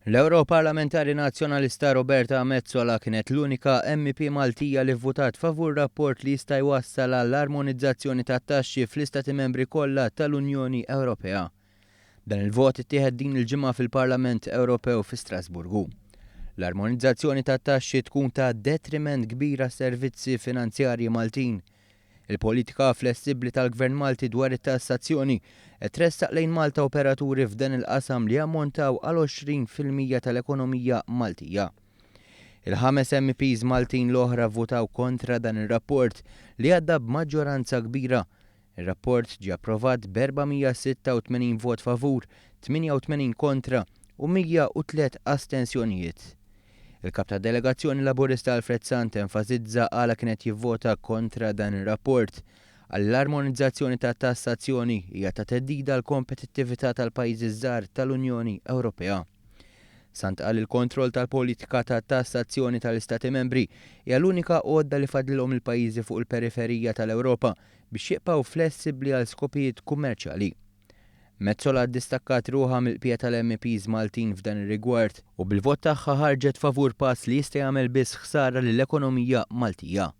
L-Europarlamentari Nazzjonalista Roberta Metsola kienet l-unika MEP Maltija li vvutat favur rapport li jista' jwassal għall-armonizzazzjoni tat-taxxi fl-Istati Membri kollha tal-Unjoni Ewropea. Dan il-vot ittieħed din il-ġimgħa fil-Parlament Ewropew fi Strasburgu. L-armonizzazzjoni tat-taxxi tkun ta' detriment kbir għas-servizzi finanzjarji Maltin. Il-politika flessibbli tal-Gvern Malti dwar it-tassazzjoni qed tressaq lejn Malta operaturi f'dan il-qasam li ammontaw għal 20% tal-ekonomija Maltija. Il-5 MEPs Maltin l-oħra votaw kontra dan ir-rapport li għadda b'maġġoranza kbira. Ir-rapport ġie approvat b'486 vot favur, 88 kontra u 103 astensjonijiet. Il-kap ta' delegazzjoni Laburista Alfred Sant enfasizza għala kienet jivvota kontra dan ir-rapport għall-armonizzazzjoni ta' tassazzjoni hija ta' teddida l-kompetittività tal-pajjiżi żgħar tal-Unjoni Ewropea. Sant qal il-kontroll tal-politika ta' tassazzjoni tal-Istati Membri hija l-unika għodda li fadlilhom il-pajjiżi fuq il-periferija tal-Ewropa biex jibqgħu flessibbli għal skopijiet kummerċjali. Metsola ddistakkat ruħha mill-qbija tal-MEPs Maltin f'dan ir-rigward u bil-vot tagħha ħarġet favur pass li jista' jagħmel biss ħsara lill-ekonomija Maltija.